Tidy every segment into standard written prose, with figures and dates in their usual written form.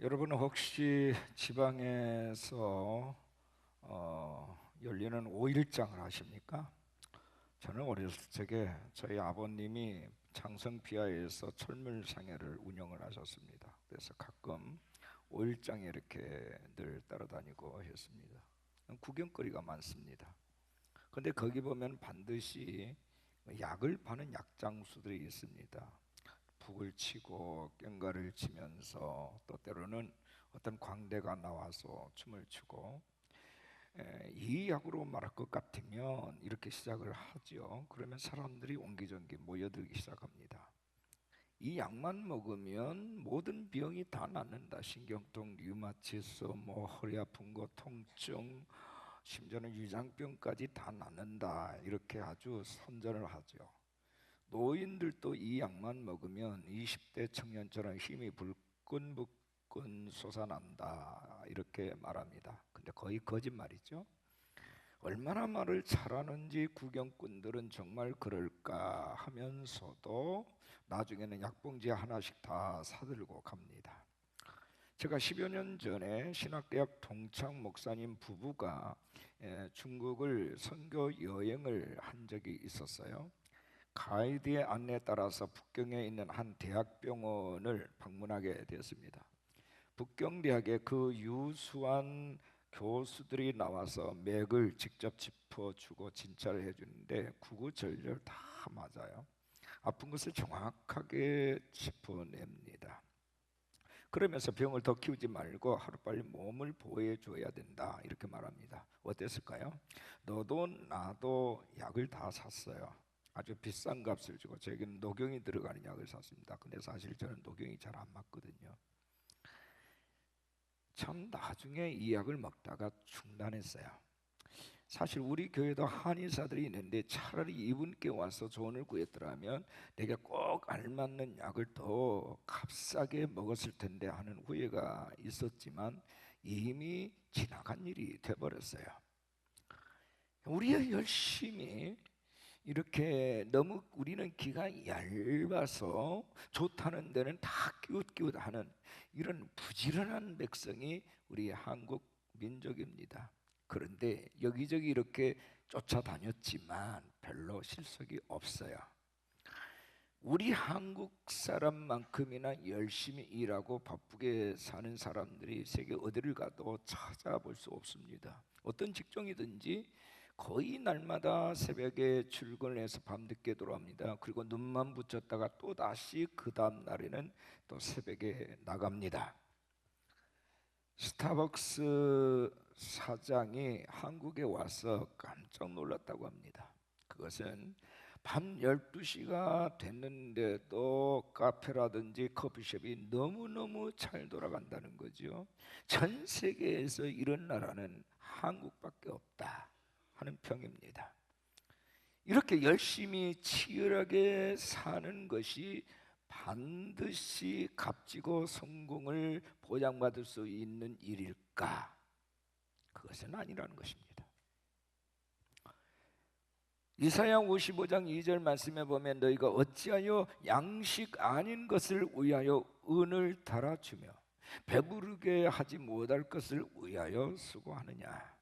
여러분 혹시 지방에서 열리는 5일장을 아십니까? 저는 어렸을 적에 저희 아버님이 장성비하에서 철물상해를 운영을 하셨습니다. 그래서 가끔 5일장에 이렇게 늘 따라다니고 했습니다. 구경거리가 많습니다. 근데 거기 보면 반드시 약을 파는 약장수들이 있습니다. 북을 치고 꽹과를 치면서 또 때로는 어떤 광대가 나와서 춤을 추고, 이 약으로 말할 것 같으면 이렇게 시작을 하죠. 그러면 사람들이 옹기종기 모여들기 시작합니다. 이 약만 먹으면 모든 병이 다 낫는다. 신경통, 류마티스, 뭐 허리 아픈 거, 통증, 심지어는 위장병까지 다 낫는다. 이렇게 아주 선전을 하죠. 노인들도 이 약만 먹으면 20대 청년처럼 힘이 불끈불끈 솟아난다 이렇게 말합니다. 근데 거의 거짓말이죠. 얼마나 말을 잘하는지 구경꾼들은 정말 그럴까 하면서도 나중에는 약봉지 하나씩 다 사들고 갑니다. 제가 10여 년 전에 신학대학 동창 목사님 부부가 중국을 선교 여행을 한 적이 있었어요. 가이드의 안내에 따라서 북경에 있는 한 대학병원을 방문하게 되었습니다. 북경대학의 그 유수한 교수들이 나와서 맥을 직접 짚어주고 진찰을 해주는데 구구절절 다 맞아요. 아픈 것을 정확하게 짚어냅니다. 그러면서 병을 더 키우지 말고 하루빨리 몸을 보호해줘야 된다 이렇게 말합니다. 어땠을까요? 너도 나도 약을 다 샀어요. 아주 비싼 값을 주고 저에게는 녹용이 들어가는 약을 샀습니다. 근데 사실 저는 녹용이 잘 안 맞거든요. 참 나중에 이 약을 먹다가 중단했어요. 사실 우리 교회도 한의사들이 있는데 차라리 이분께 와서 조언을 구했더라면 내가 꼭 알맞는 약을 더 값싸게 먹었을 텐데 하는 후회가 있었지만 이미 지나간 일이 돼버렸어요. 우리가 열심히 이렇게 너무 우리는 기가 얇아서 좋다는 데는 다 끼웃끼웃하는 이런 부지런한 백성이 우리 한국 민족입니다. 그런데 여기저기 이렇게 쫓아다녔지만 별로 실속이 없어요. 우리 한국 사람만큼이나 열심히 일하고 바쁘게 사는 사람들이 세계 어디를 가도 찾아볼 수 없습니다. 어떤 직종이든지 거의 날마다 새벽에 출근해서 밤늦게 돌아옵니다. 그리고 눈만 붙였다가 또 다시 그 다음 날에는 또 새벽에 나갑니다. 스타벅스 사장이 한국에 와서 깜짝 놀랐다고 합니다. 그것은 밤 12시가 됐는데도 카페라든지 커피숍이 너무너무 잘 돌아간다는 거죠. 전 세계에서 이런 나라는 한국밖에 없다 하는 평입니다. 이렇게 열심히 치열하게 사는 것이 반드시 값지고 성공을 보장받을 수 있는 일일까? 그것은 아니라는 것입니다. 이사야 55장 2절 말씀에 보면 너희가 어찌하여 양식 아닌 것을 위하여 은을 달아주며 배부르게 하지 못할 것을 위하여 수고하느냐.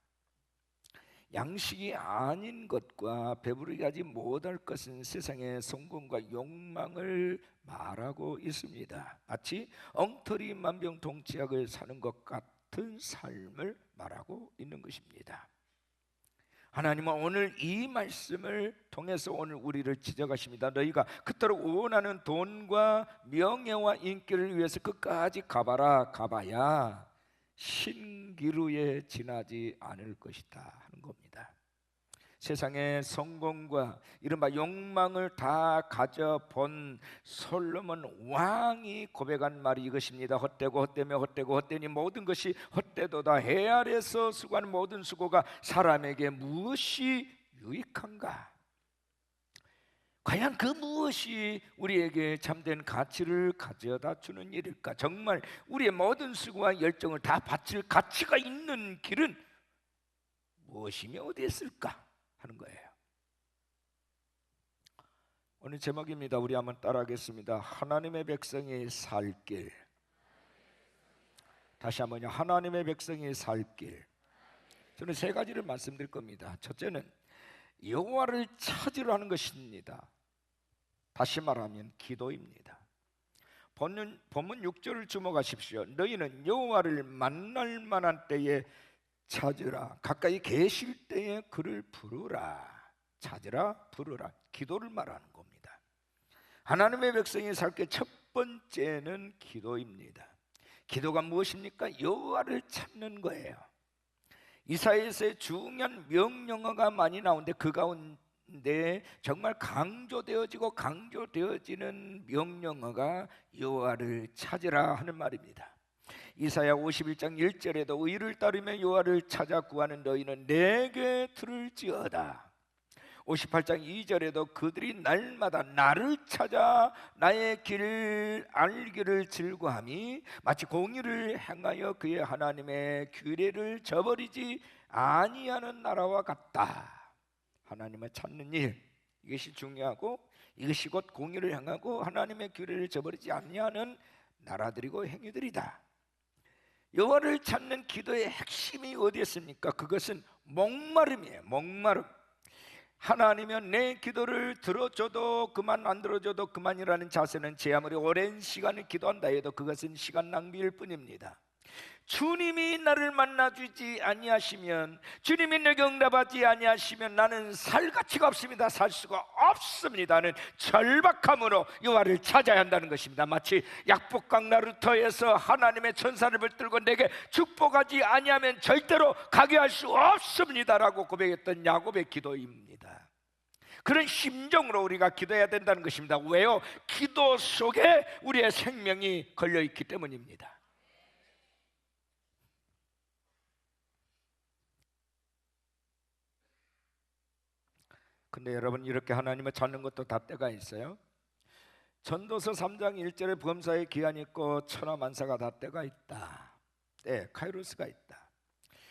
양식이 아닌 것과 배부르게 하지 못할 것은 세상의 성공과 욕망을 말하고 있습니다. 마치 엉터리 만병통치약을 사는 것 같은 삶을 말하고 있는 것입니다. 하나님은 오늘 이 말씀을 통해서 오늘 우리를 지적하십니다. 너희가 그토록 원하는 돈과 명예와 인기를 위해서 끝까지 가봐야 신기루에 지나지 않을 것이다 하는 겁니다. 세상의 성공과 이른바 욕망을 다 가져본 솔로몬 왕이 고백한 말이 이것입니다. 헛되고 헛되며 헛되고 헛되니 모든 것이 헛되도다. 해 아래서 수고하는 모든 수고가 사람에게 무엇이 유익한가? 과연 그 무엇이 우리에게 참된 가치를 가져다 주는 일일까? 정말 우리의 모든 수고와 열정을 다 바칠 가치가 있는 길은 무엇이며 어디에 있을까 하는 거예요. 오늘 제목입니다. 우리 한번 따라하겠습니다. 하나님의 백성이 살 길. 다시 한번요. 하나님의 백성이 살 길. 저는 세 가지를 말씀드릴 겁니다. 첫째는 여호와를 찾으라는 것입니다. 다시 말하면 기도입니다. 본문 6절을 주목하십시오. 너희는 여호와를 만날 만한 때에 찾으라. 가까이 계실 때에 그를 부르라. 찾으라, 부르라. 기도를 말하는 겁니다. 하나님의 백성이 살 게 첫 번째는 기도입니다. 기도가 무엇입니까? 여호와를 찾는 거예요. 이사야서의 중요한 명령어가 많이 나오는데 그 가운데 정말 강조되어지는 명령어가 여호와를 찾으라 하는 말입니다. 이사야 51장 1절에도 의를 따르며 여호와를 찾아 구하는 너희는 내게 들을지어다. 58장 2절에도 그들이 날마다 나를 찾아 나의 길을 알기를 즐거함이 마치 공의를 행하여 그의 하나님의 규례를 저버리지 아니하는 나라와 같다. 하나님을 찾는 일, 이것이 중요하고 이것이 곧 공의를 행하고 하나님의 규례를 저버리지 아니하는 나라들이고 행위들이다. 여호와를 찾는 기도의 핵심이 어디에 있습니까? 그것은 목마름이에요. 목마름. 하나님은 내 기도를 들어줘도 그만, 안 들어줘도 그만이라는 자세는 제 아무리 오랜 시간을 기도한다 해도 그것은 시간 낭비일 뿐입니다. 주님이 나를 만나주지 아니하시면, 주님이 내게 응답하지 아니하시면 나는 살 가치가 없습니다. 살 수가 없습니다는 절박함으로 여호와를 찾아야 한다는 것입니다. 마치 약복강 나루터에서 하나님의 천사를 붙들고 내게 축복하지 아니하면 절대로 가게 할 수 없습니다라고 고백했던 야곱의 기도입니다. 그런 심정으로 우리가 기도해야 된다는 것입니다. 왜요? 기도 속에 우리의 생명이 걸려있기 때문입니다. 근데 여러분, 이렇게 하나님을 찾는 것도 다 때가 있어요. 전도서 3장 1절에 범사의 기한이 있고 천하만사가 다 때가 있다. 때, 카이로스가 있다.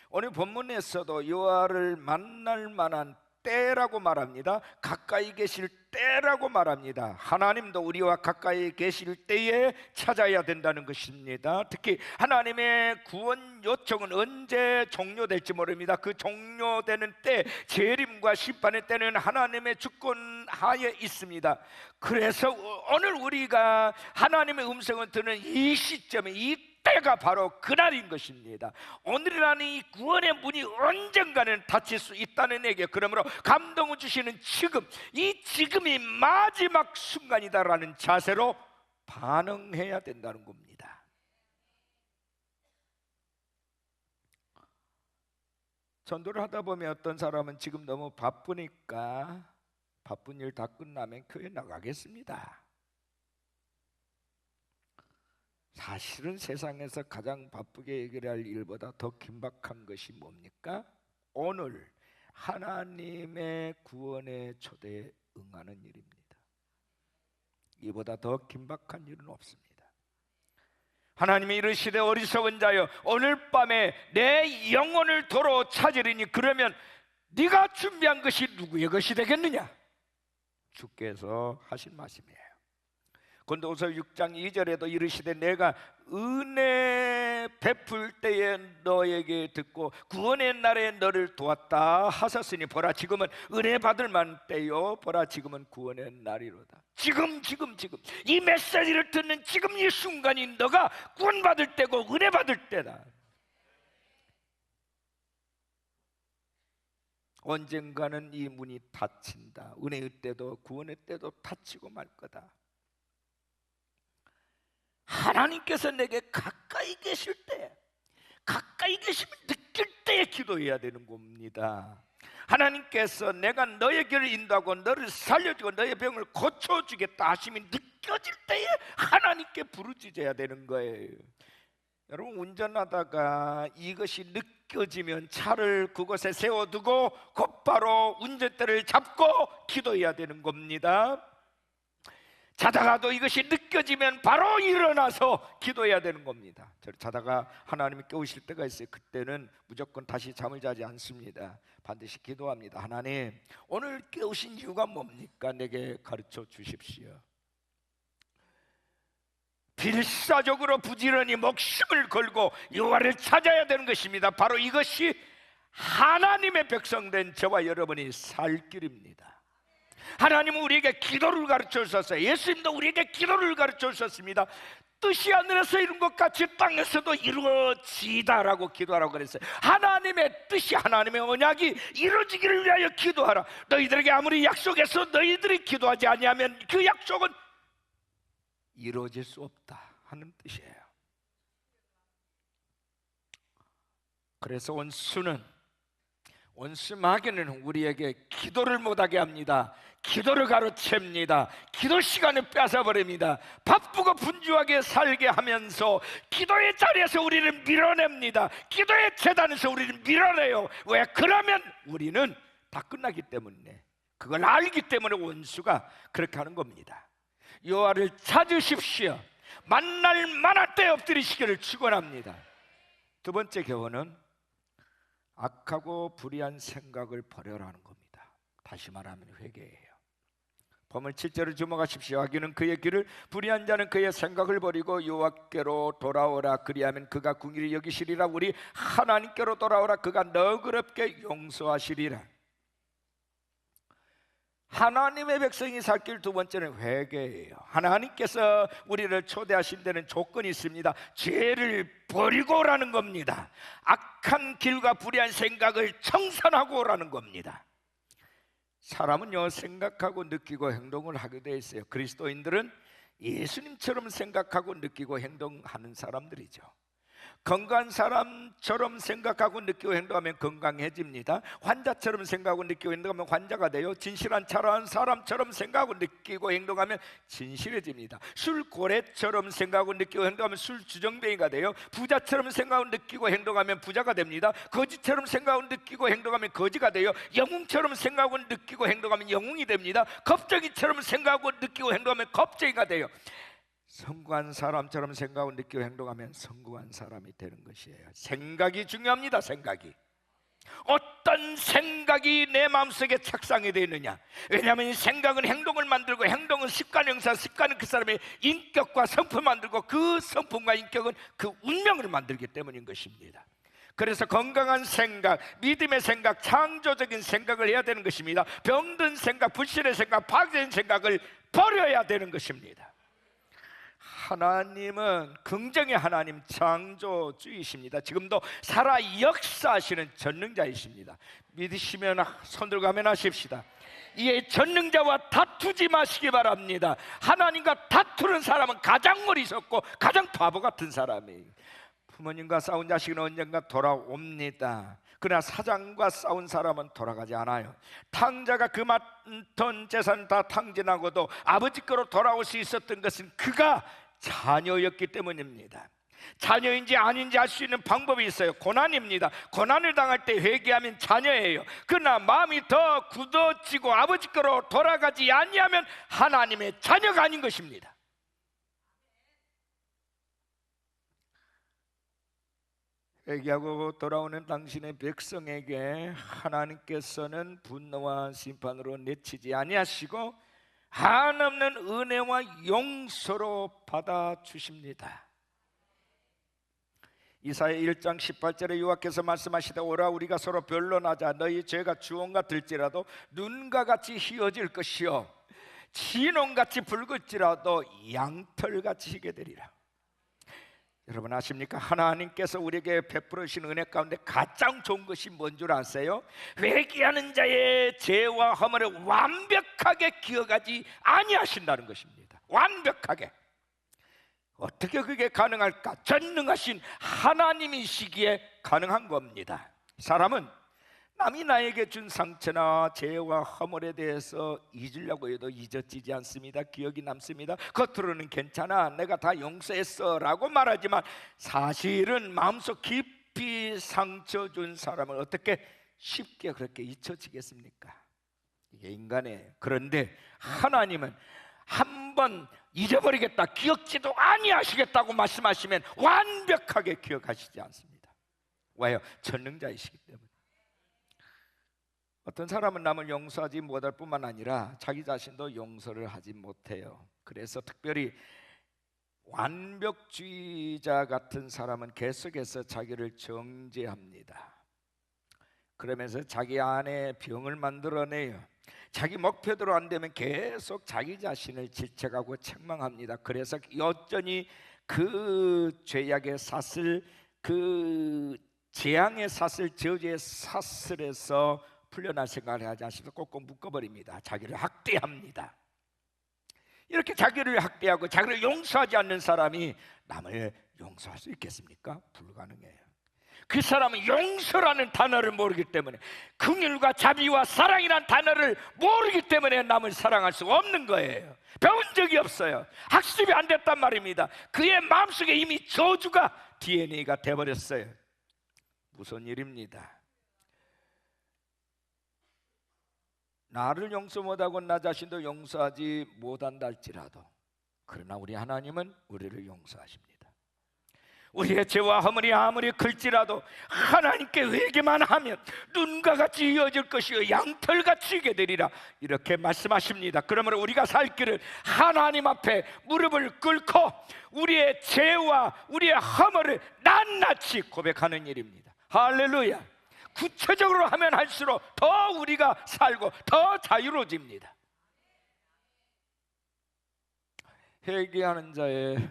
오늘 본문에서도 여호와를 만날 만한 때라고 말합니다. 가까이 계실 때라고 말합니다. 하나님도 우리와 가까이 계실 때에 찾아야 된다는 것입니다. 특히 하나님의 구원 요청은 언제 종료될지 모릅니다. 그 종료되는 때, 재림과 심판의 때는 하나님의 주권 하에 있습니다. 그래서 오늘 우리가 하나님의 음성을 듣는 이 시점에, 이 때가 바로 그날인 것입니다. 오늘이라는 이 구원의 문이 언젠가는 닫힐 수 있다는 얘기예요. 그러므로 감동을 주시는 지금, 이 지금이 마지막 순간이다라는 자세로 반응해야 된다는 겁니다. 전도를 하다 보면 어떤 사람은 지금 너무 바쁘니까 바쁜 일 다 끝나면 교회 나가겠습니다. 사실은 세상에서 가장 바쁘게 해결할 일보다 더 긴박한 것이 뭡니까? 오늘 하나님의 구원의 초대에 응하는 일입니다. 이보다 더 긴박한 일은 없습니다. 하나님이 이르시되 어리석은 자여, 오늘 밤에 내 영혼을 도로 찾으리니 그러면 네가 준비한 것이 누구의 것이 되겠느냐? 주께서 하신 말씀이에요. 고린도후서 6장 2절에도 이르시되 내가 은혜 베풀 때에 너에게 듣고 구원의 날에 너를 도왔다 하셨으니 보라 지금은 은혜 받을 만 때요, 보라 지금은 구원의 날이로다. 지금 이 메시지를 듣는 지금 이 순간이 너가 구원받을 때고 은혜 받을 때다. 언젠가는 이 문이 닫힌다. 은혜의 때도 구원의 때도 닫히고 말 거다. 하나님께서 내게 가까이 계실 때, 가까이 계시면 느낄 때에 기도해야 되는 겁니다. 하나님께서 내가 너의 길을 인도하고 너를 살려주고 너의 병을 고쳐주겠다 하심이 느껴질 때에 하나님께 부르짖어야 되는 거예요. 여러분, 운전하다가 이것이 느껴지면 차를 그곳에 세워두고 곧바로 운전대를 잡고 기도해야 되는 겁니다. 자다가도 이것이 느껴지면 바로 일어나서 기도해야 되는 겁니다. 자다가 하나님이 깨우실 때가 있어요. 그때는 무조건 다시 잠을 자지 않습니다. 반드시 기도합니다. 하나님, 오늘 깨우신 이유가 뭡니까? 내게 가르쳐 주십시오. 필사적으로 부지런히 목숨을 걸고 여호와를 찾아야 되는 것입니다. 바로 이것이 하나님의 백성된 저와 여러분이 살 길입니다. 하나님은 우리에게 기도를 가르쳐 주셨어요. 예수님도 우리에게 기도를 가르쳐 주셨습니다. 뜻이 하늘에서 이룬 것 같이 땅에서도 이루어지다라고 기도하라고 그랬어요. 하나님의 뜻이, 하나님의 언약이 이루어지기를 위하여 기도하라. 너희들에게 아무리 약속해서 너희들이 기도하지 아니하면 그 약속은 이루어질 수 없다 하는 뜻이에요. 그래서 원수 마귀는 우리에게 기도를 못하게 합니다. 기도를 가로챕니다. 기도 시간을 뺏어버립니다. 바쁘고 분주하게 살게 하면서 기도의 자리에서 우리를 밀어냅니다. 기도의 재단에서 우리를 밀어내요. 왜? 그러면 우리는 다 끝나기 때문에, 그걸 알기 때문에 원수가 그렇게 하는 겁니다. 여호와를 찾으십시오. 만날 만할 때 엎드리시기를 축원합니다. 두 번째 교훈은 악하고 불의한 생각을 버려라는 겁니다. 다시 말하면 회개예요. 본문 7절을 주목하십시오. 악인은 그의 길을, 불의한 자는 그의 생각을 버리고 여호와께로 돌아오라. 그리하면 그가 긍휼히 여기시리라. 우리 하나님께로 돌아오라. 그가 너그럽게 용서하시리라. 하나님의 백성이 살 길 두 번째는 회개예요. 하나님께서 우리를 초대하신 데는 조건이 있습니다. 죄를 버리고 오라는 겁니다. 악한 길과 불의한 생각을 청산하고 오라는 겁니다. 사람은요, 생각하고 느끼고 행동을 하게 되어 있어요. 그리스도인들은 예수님처럼 생각하고 느끼고 행동하는 사람들이죠. 건강한 사람처럼 생각하고 느끼고 행동하면 건강해집니다. 환자처럼 생각하고 느끼고 행동하면 환자가 돼요. 진실한 잘하는 사람처럼 생각하고 느끼고 행동하면 진실해집니다. 술고래처럼 생각하고 느끼고 행동하면 술주정뱅이가 돼요. 부자처럼 생각하고 느끼고 행동하면 부자가 됩니다. 거지처럼 생각하고 느끼고 행동하면 거지가 돼요. 영웅처럼 생각하고 느끼고 행동하면 영웅이 됩니다. 겁쟁이처럼 생각하고 느끼고 행동하면 겁쟁이가 돼요. 성공한 사람처럼 생각하고 느끼고 행동하면 성공한 사람이 되는 것이에요. 생각이 중요합니다. 생각이. 어떤 생각이 내 마음속에 착상이 되어 있느냐. 왜냐하면 생각은 행동을 만들고, 행동은 습관 형성, 습관은 그 사람의 인격과 성품을 만들고, 그 성품과 인격은 그 운명을 만들기 때문인 것입니다. 그래서 건강한 생각, 믿음의 생각, 창조적인 생각을 해야 되는 것입니다. 병든 생각, 불신의 생각, 파괴된 생각을 버려야 되는 것입니다. 하나님은 긍정의 하나님, 창조주이십니다. 지금도 살아 역사하시는 전능자이십니다. 믿으시면 손 들고 아멘 하십시다. 이 전능자와 다투지 마시기 바랍니다. 하나님과 다투는 사람은 가장 어리석고 가장 바보 같은 사람이에요. 부모님과 싸운 자식은 언젠가 돌아옵니다. 그러나 사장과 싸운 사람은 돌아가지 않아요. 탕자가 그 많던 재산 다 탕진하고도 아버지 거로 돌아올 수 있었던 것은 그가 자녀였기 때문입니다. 자녀인지 아닌지 알 수 있는 방법이 있어요. 고난입니다. 고난을 당할 때 회개하면 자녀예요. 그러나 마음이 더 굳어지고 아버지 거로 돌아가지 아니하면 하나님의 자녀가 아닌 것입니다. 회개하고 돌아오는 당신의 백성에게 하나님께서는 분노와 심판으로 내치지 아니하시고 한없는 은혜와 용서로 받아주십니다. 이사야 1장 18절에 여호와께서 말씀하시되 오라 우리가 서로 변론하자. 너희 죄가 주홍 같을지라도 눈과 같이 희어질 것이요 진홍같이 붉을지라도 양털같이 희게 되리라. 여러분 아십니까? 하나님께서 우리에게 베풀으신 은혜 가운데 가장 좋은 것이 뭔 줄 아세요? 회개하는 자의 죄와 허물을 완벽하게 기억하지 아니하신다는 것입니다. 완벽하게. 어떻게 그게 가능할까? 전능하신 하나님이시기에 가능한 겁니다. 사람은 남이 나에게 준 상처나 죄와 허물에 대해서 잊으려고 해도 잊어지지 않습니다. 기억이 남습니다. 겉으로는 괜찮아, 내가 다 용서했어 라고 말하지만 사실은 마음속 깊이 상처 준 사람을 어떻게 쉽게 그렇게 잊혀지겠습니까? 이게 인간이에요. 그런데 하나님은 한번 잊어버리겠다, 기억지도 아니하시겠다고 말씀하시면 완벽하게 기억하시지 않습니다. 왜요? 전능자이시기 때문에. 어떤 사람은 남을 용서하지 못할 뿐만 아니라 자기 자신도 용서를 하지 못해요. 그래서 특별히 완벽주의자 같은 사람은 계속해서 자기를 정죄합니다. 그러면서 자기 안에 병을 만들어내요. 자기 목표대로 안 되면 계속 자기 자신을 질책하고 책망합니다. 그래서 여전히 그 죄악의 사슬, 그 재앙의 사슬, 저주의 사슬에서 풀려날 생각을 하지 않습니다. 꼭꼭 묶어버립니다. 자기를 학대합니다. 이렇게 자기를 학대하고 자기를 용서하지 않는 사람이 남을 용서할 수 있겠습니까? 불가능해요. 그 사람은 용서라는 단어를 모르기 때문에, 긍휼과 자비와 사랑이라는 단어를 모르기 때문에 남을 사랑할 수가 없는 거예요. 배운 적이 없어요. 학습이 안 됐단 말입니다. 그의 마음속에 이미 저주가 DNA가 돼버렸어요. 무슨 일입니다. 나를 용서 못하고 나 자신도 용서하지 못한다 할지라도, 그러나 우리 하나님은 우리를 용서하십니다. 우리의 죄와 허물이 아무리 클지라도 하나님께 회개만 하면 눈과 같이 이어질 것이요 양털같이 이게 되리라, 이렇게 말씀하십니다. 그러므로 우리가 살 길은 하나님 앞에 무릎을 꿇고 우리의 죄와 우리의 허물을 낱낱이 고백하는 일입니다. 할렐루야. 구체적으로 하면 할수록 더 우리가 살고 더 자유로워집니다. 회개하는 자의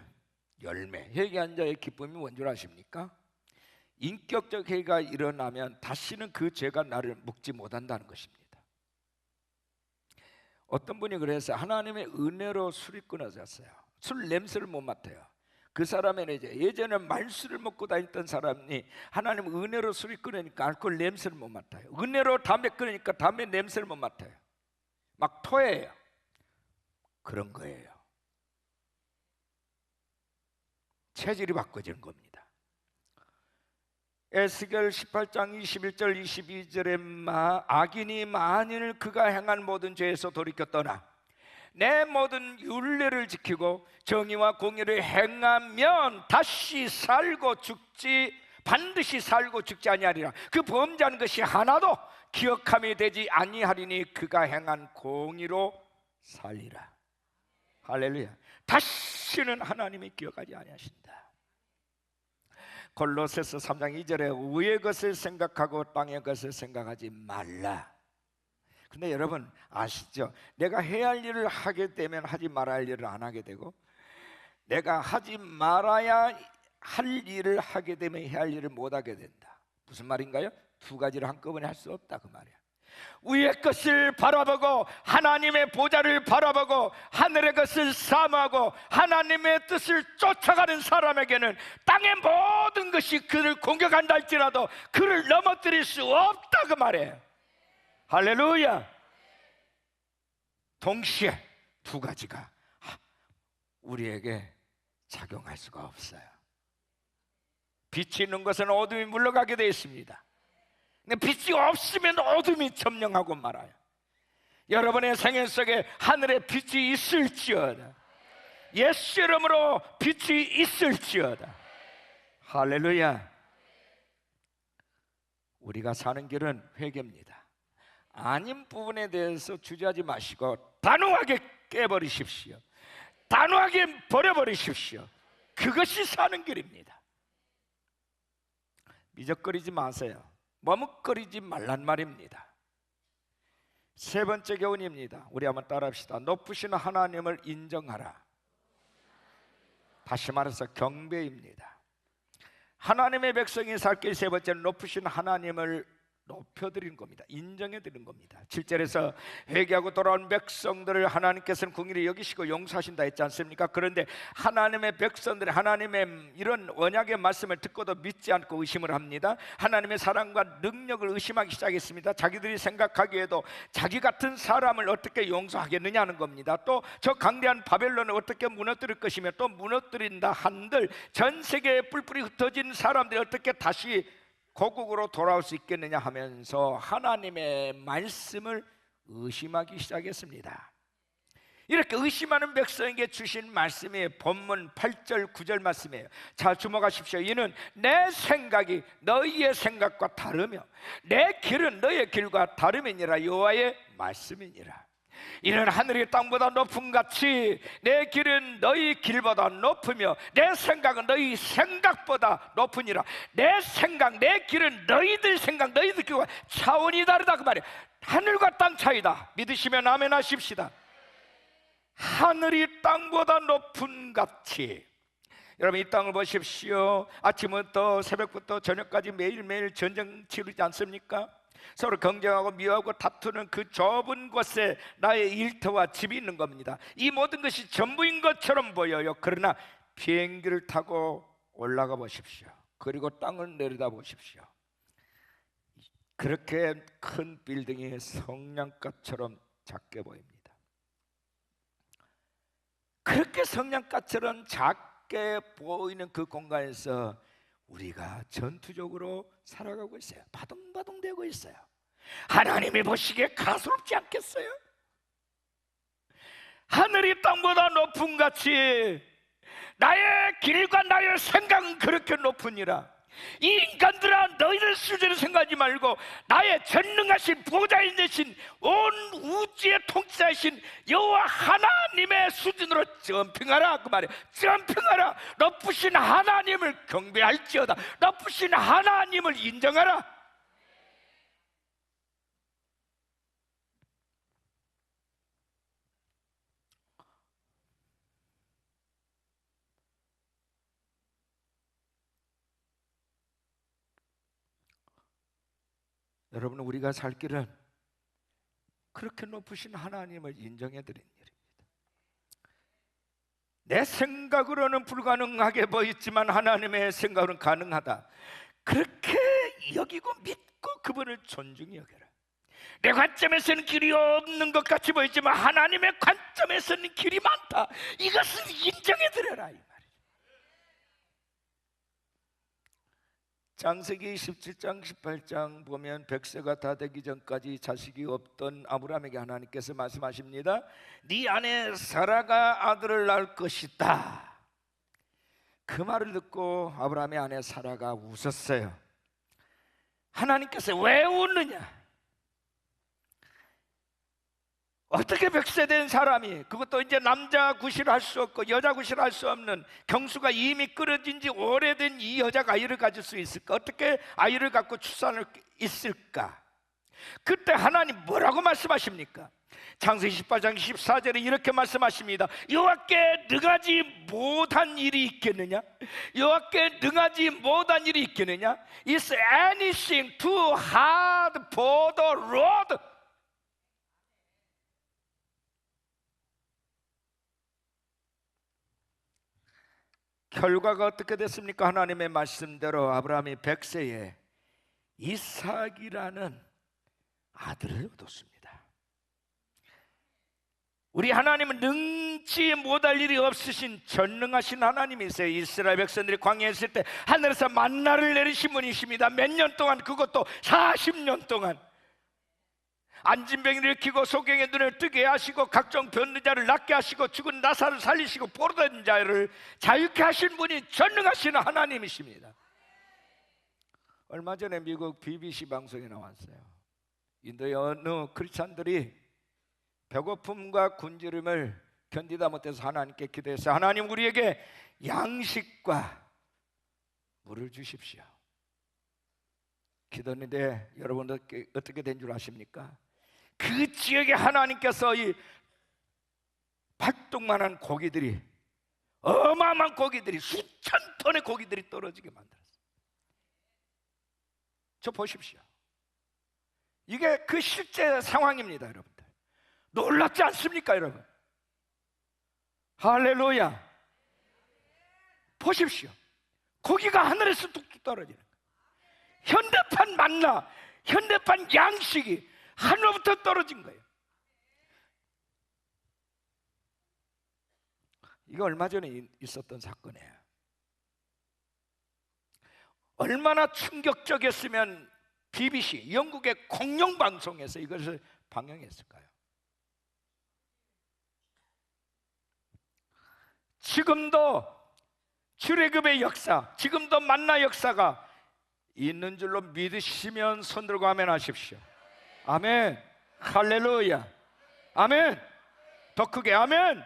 열매, 회개한 자의 기쁨이 뭔 줄 아십니까? 인격적 회개가 일어나면 다시는 그 죄가 나를 묶지 못한다는 것입니다. 어떤 분이 그래서 하나님의 은혜로 술이 끊어졌어요. 술 냄새를 못 맡아요. 그 사람은 이제 예전에 말술을 먹고 다녔던 사람이 하나님 은혜로 술이 끊으니까 알코올 냄새를 못 맡아요. 은혜로 담배 끊으니까 담배 냄새를 못 맡아요. 막 토해요. 그런 거예요. 체질이 바꿔지는 겁니다. 에스겔 18장 21절 22절에 악인이 만일 그가 행한 모든 죄에서 돌이켜 떠나 내 모든 율례를 지키고 정의와 공의를 행하면 다시 살고 죽지, 반드시 살고 죽지 아니하리라. 그 범죄한 것이 하나도 기억함이 되지 아니하리니 그가 행한 공의로 살리라. 할렐루야. 다시는 하나님이 기억하지 아니하신다. 골로새서 3장 2절에 위의 것을 생각하고 땅의 것을 생각하지 말라. 근데 여러분 아시죠? 내가 해야 할 일을 하게 되면 하지 말아야 할 일을 안 하게 되고, 내가 하지 말아야 할 일을 하게 되면 해야 할 일을 못 하게 된다. 무슨 말인가요? 두 가지를 한꺼번에 할 수 없다 그 말이야. 위의 것을 바라보고 하나님의 보좌를 바라보고 하늘의 것을 사모하고 하나님의 뜻을 쫓아가는 사람에게는 땅의 모든 것이 그를 공격한다 할지라도 그를 넘어뜨릴 수 없다 그 말이에요. 할렐루야. 동시에 두 가지가 우리에게 작용할 수가 없어요. 빛이 있는 것은 어둠이 물러가게 되어 있습니다. 근데 빛이 없으면 어둠이 점령하고 말아요. 여러분의 생애 속에 하늘의 빛이 있을지어다. 예수 이름으로 빛이 있을지어다. 할렐루야. 우리가 사는 길은 회개입니다. 아닌 부분에 대해서 주저하지 마시고 단호하게 깨버리십시오. 단호하게 버려버리십시오. 그것이 사는 길입니다. 미적거리지 마세요. 머뭇거리지 말란 말입니다. 세 번째 교훈입니다. 우리 한번 따라합시다. 높으신 하나님을 인정하라. 다시 말해서 경배입니다. 하나님의 백성이 살 길 세 번째는 높으신 하나님을 높여드리는 겁니다. 인정해드리는 겁니다. 7절에서 회개하고 돌아온 백성들을 하나님께서는 긍휼히 여기시고 용서하신다 했지 않습니까? 그런데 하나님의 백성들이 하나님의 이런 언약의 말씀을 듣고도 믿지 않고 의심을 합니다. 하나님의 사랑과 능력을 의심하기 시작했습니다. 자기들이 생각하기에도 자기 같은 사람을 어떻게 용서하겠느냐는 겁니다. 또 저 강대한 바벨론을 어떻게 무너뜨릴 것이며 또 무너뜨린다 한들 전 세계에 뿔뿔이 흩어진 사람들이 어떻게 다시 고국으로 돌아올 수 있겠느냐 하면서 하나님의 말씀을 의심하기 시작했습니다. 이렇게 의심하는 백성에게 주신 말씀이 본문 8절 9절 말씀이에요. 잘 주목하십시오. 이는 내 생각이 너희의 생각과 다르며 내 길은 너희의 길과 다름이니라. 여호와의 말씀이니라. 이는 하늘이 땅보다 높음 같이 내 길은 너희 길보다 높으며 내 생각은 너희 생각보다 높으니라. 내 생각, 내 길은 너희들 생각, 너희들 길과 차원이 다르다 그 말이에요. 하늘과 땅 차이다. 믿으시면 아멘 하십시다. 하늘이 땅보다 높은 같이. 여러분, 이 땅을 보십시오. 아침부터 새벽부터 저녁까지 매일매일 전쟁 치르지 않습니까? 서로 경쟁하고 미워하고 다투는 그 좁은 곳에 나의 일터와 집이 있는 겁니다. 이 모든 것이 전부인 것처럼 보여요. 그러나 비행기를 타고 올라가 보십시오. 그리고 땅을 내려다 보십시오. 그렇게 큰 빌딩이 성냥갑처럼 작게 보입니다. 그렇게 성냥갑처럼 작게 보이는 그 공간에서 우리가 전투적으로 살아가고 있어요. 바둥바둥 되고 있어요. 하나님이 보시기에 가소롭지 않겠어요? 하늘이 땅보다 높은 같이 나의 길과 나의 생각은 그렇게 높으니라. 이 인간들아, 너희들 수준을 생각하지 말고 나의 전능하신 보좌인 되신 온 우주의 통치자이신 여호와 하나님의 수준으로 점핑하라 그 말이에요. 점핑하라. 높으신 하나님을 경배할지어다. 높으신 하나님을 인정하라. 여러분, 우리가 살 길은 그렇게 높으신 하나님을 인정해 드리는 일입니다. 내 생각으로는 불가능하게 보이지만 하나님의 생각으로는 가능하다. 그렇게 여기고 믿고 그분을 존중히 여겨라. 내 관점에서는 길이 없는 것 같이 보이지만 하나님의 관점에서는 길이 많다. 이것을 인정해 드려라 이 말이에요. 창세기 17장 18장 보면 100세가 다 되기 전까지 자식이 없던 아브라함에게 하나님께서 말씀하십니다. 네 아내 사라가 아들을 낳을 것이다. 그 말을 듣고 아브라함의 아내 사라가 웃었어요. 하나님께서 왜 웃느냐? 어떻게 100세 된 사람이, 그것도 이제 남자 구실을 할 수 없고 여자 구실을 할 수 없는 경수가 이미 끊어진 지 오래된 이 여자가 아이를 가질 수 있을까? 어떻게 아이를 갖고 출산을 있을까? 그때 하나님 뭐라고 말씀하십니까? 창세기 18장 14절에 이렇게 말씀하십니다. 여호와께 능하지 못한 일이 있겠느냐? 여호와께 능하지 못한 일이 있겠느냐? Is anything too hard for the Lord? 결과가 어떻게 됐습니까? 하나님의 말씀대로 아브라함이 100세에 이삭이라는 아들을 얻었습니다. 우리 하나님은 능치 못할 일이 없으신 전능하신 하나님이세요. 이스라엘 백성들이 광야에 있을 때 하늘에서 만나를 내리신 분이십니다. 몇 년 동안, 그것도 40년 동안 안진병을 일으키고 소경의 눈을 뜨게 하시고 각종 병든 자를 낫게 하시고 죽은 나사를 살리시고 포로된 자를 자유케 하신 분이 전능하신 하나님이십니다. 얼마 전에 미국 BBC 방송에 나왔어요. 인도의 어느 크리스찬들이 배고픔과 굶주림을 견디다 못해서 하나님께 기도했어요. 하나님, 우리에게 양식과 물을 주십시오. 기도했는데 여러분 어떻게 된 줄 아십니까? 그 지역에 하나님께서 이 팔뚝만한 고기들이, 어마어마한 고기들이, 수천 톤의 고기들이 떨어지게 만들었어요. 저 보십시오. 이게 그 실제 상황입니다, 여러분들. 놀랍지 않습니까, 여러분? 할렐루야. 보십시오. 고기가 하늘에서 뚝뚝 떨어지는 거예요. 현대판 만나, 현대판 양식이 하늘부터 떨어진 거예요. 이거 얼마 전에 있었던 사건이에요. 얼마나 충격적이었으면 BBC, 영국의 공영방송에서 이것을 방영했을까요? 지금도 출애굽의 역사, 지금도 만나 역사가 있는 줄로 믿으시면 손 들고 아멘 하십시오. 아멘. 할렐루야. 아멘. 더 크게 아멘.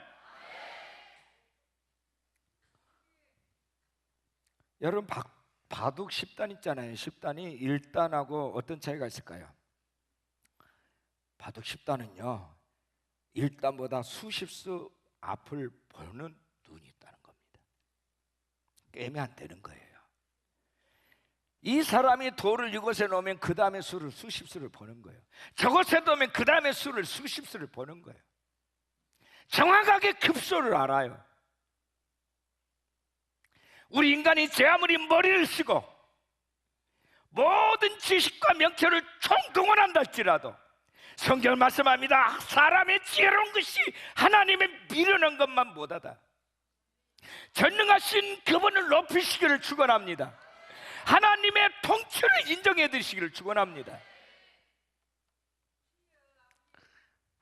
여러분 바둑 10단 있잖아요. 10단이 1단하고 어떤 차이가 있을까요? 바둑 10단은요 1단보다 수십수 앞을 보는 눈이 있다는 겁니다. 게임이 안 되는 거예요. 이 사람이 돌을 이곳에 놓으면 그 다음에 수를 수십수를 보는 거예요. 저곳에 놓으면 그 다음에 수를 수십수를 보는 거예요. 정확하게 급소를 알아요. 우리 인간이 제 아무리 머리를 쓰고 모든 지식과 명철을 총동원한다 할지라도 성경은 말씀합니다. 사람의 지혜로운 것이 하나님의 미련한 것만 못하다. 전능하신 그분을 높이시기를 축원합니다. 하나님의 통치를 인정해 드리시기를 축원합니다.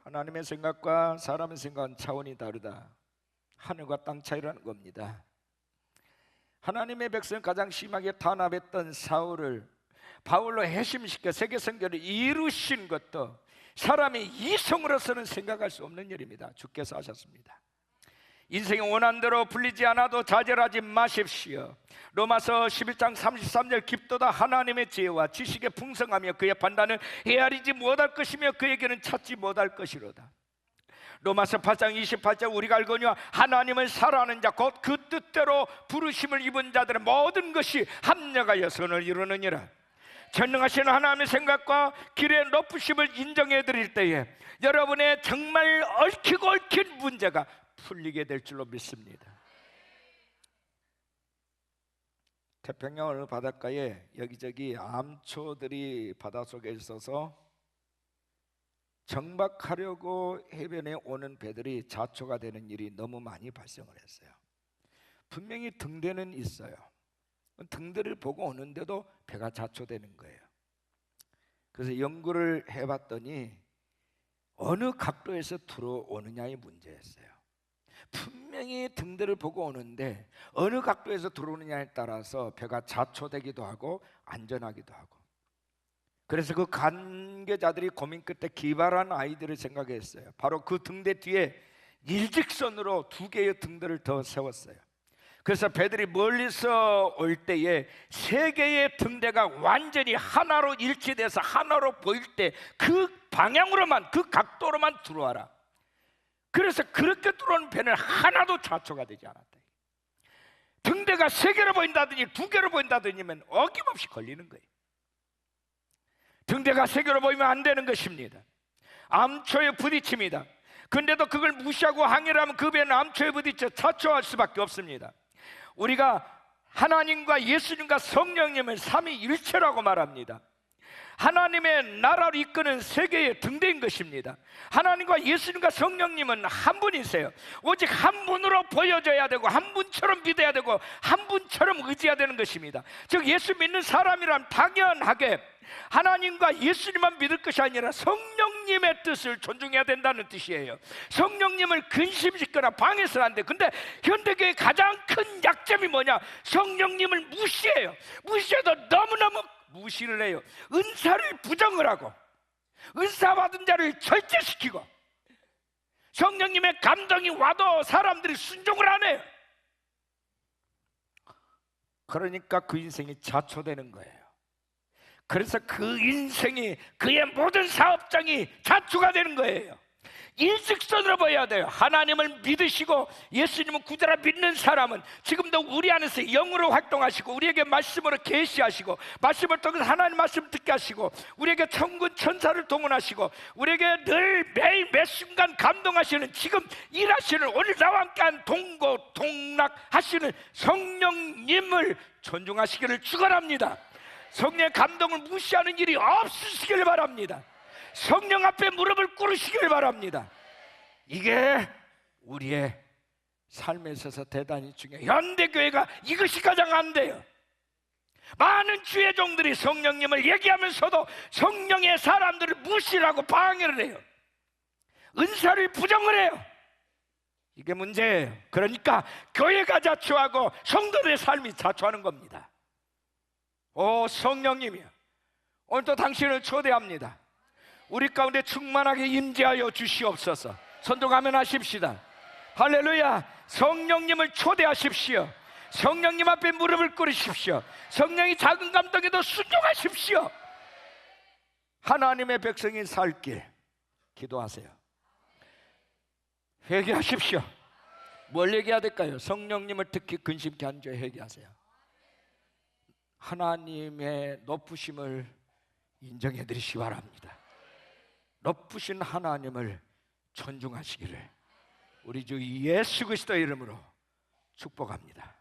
하나님의 생각과 사람의 생각은 차원이 다르다. 하늘과 땅 차이라는 겁니다. 하나님의 백성을 가장 심하게 탄압했던 사울을 바울로 회심시켜 세계 선교를 이루신 것도 사람의 이성으로서는 생각할 수 없는 일입니다. 주께서 하셨습니다. 인생의 원한대로 풀리지 않아도 좌절하지 마십시오. 로마서 11장 33절 깊도다 하나님의 지혜와 지식의 풍성하며 그의 판단은 헤아리지 못할 것이며 그에게는 찾지 못할 것이로다. 로마서 8장 28절 우리가 알거니와 하나님을 사랑하는 자 곧 그 뜻대로 부르심을 입은 자들의 모든 것이 합력하여 선을 이루느니라. 전능하신 하나님의 생각과 길의 높으심을 인정해 드릴 때에 여러분의 정말 얽히고 얽힌 문제가 풀리게 될 줄로 믿습니다. 태평양 어느 바닷가에 여기저기 암초들이 바닷속에 있어서 정박하려고 해변에 오는 배들이 자초가 되는 일이 너무 많이 발생을 했어요. 분명히 등대는 있어요. 등대를 보고 오는데도 배가 자초되는 거예요. 그래서 연구를 해봤더니 어느 각도에서 들어오느냐의 문제였어요. 분명히 등대를 보고 오는데 어느 각도에서 들어오느냐에 따라서 배가 자초되기도 하고 안전하기도 하고, 그래서 그 관계자들이 고민 끝에 기발한 아이디어를 생각했어요. 바로 그 등대 뒤에 일직선으로 2개의 등대를 더 세웠어요. 그래서 배들이 멀리서 올 때에 3개의 등대가 완전히 하나로 일치돼서 하나로 보일 때 그 방향으로만, 그 각도로만 들어와라. 그래서 그렇게 들어오는 배는 하나도 자초가 되지 않았다. 등대가 3개로 보인다든지 2개로 보인다든지면 어김없이 걸리는 거예요. 등대가 3개로 보이면 안 되는 것입니다. 암초에 부딪힙니다. 근데도 그걸 무시하고 항해를 하면 그 배는 암초에 부딪혀 자초할 수밖에 없습니다. 우리가 하나님과 예수님과 성령님을 삼위일체라고 말합니다. 하나님의 나라를 이끄는 세계의 등대인 것입니다. 하나님과 예수님과 성령님은 한 분이세요. 오직 한 분으로 보여져야 되고 한 분처럼 믿어야 되고 한 분처럼 의지해야 되는 것입니다. 즉 예수 믿는 사람이란 당연하게 하나님과 예수님만 믿을 것이 아니라 성령님의 뜻을 존중해야 된다는 뜻이에요. 성령님을 근심짓거나 방해서는 안 돼. 근데 현대교회의 가장 큰 약점이 뭐냐? 성령님을 무시해요. 무시해도 너무너무 무시를 해요. 은사를 부정을 하고 은사 받은 자를 절제시키고 성령님의 감동이 와도 사람들이 순종을 안 해요. 그러니까 그 인생이 자초되는 거예요. 그래서 그 인생이, 그의 모든 사업장이 자초가 되는 거예요. 일직선으로 보여야 돼요. 하나님을 믿으시고 예수님을 구주라 믿는 사람은 지금도 우리 안에서 영으로 활동하시고 우리에게 말씀으로 계시하시고 말씀을 통해서 하나님 말씀을 듣게 하시고 우리에게 천군 천사를 동원하시고 우리에게 늘 매일 매 순간 감동하시는, 지금 일하시는, 오늘 나와 함께한 동고동락하시는 성령님을 존중하시기를 축원합니다. 성령의 감동을 무시하는 일이 없으시길 바랍니다. 성령 앞에 무릎을 꿇으시길 바랍니다. 이게 우리의 삶에 있어서 대단히 중요해요. 현대교회가 이것이 가장 안 돼요. 많은 주의 종들이 성령님을 얘기하면서도 성령의 사람들을 무시하고 방해를 해요. 은사를 부정을 해요. 이게 문제예요. 그러니까 교회가 자초하고 성도들의 삶이 자초하는 겁니다. 오 성령님이요, 오늘 또 당신을 초대합니다. 우리 가운데 충만하게 임재하여 주시옵소서. 선동하면 하십시다. 할렐루야. 성령님을 초대하십시오. 성령님 앞에 무릎을 꿇으십시오. 성령이 작은 감동에도 순종하십시오. 하나님의 백성이 살 길 기도하세요. 회개하십시오. 뭘 얘기해야 될까요? 성령님을 특히 근심케 한 죄 회개하세요. 하나님의 높으심을 인정해 드리시기 바랍니다. 높으신 하나님을 존중하시기를 우리 주 예수 그리스도의 이름으로 축복합니다.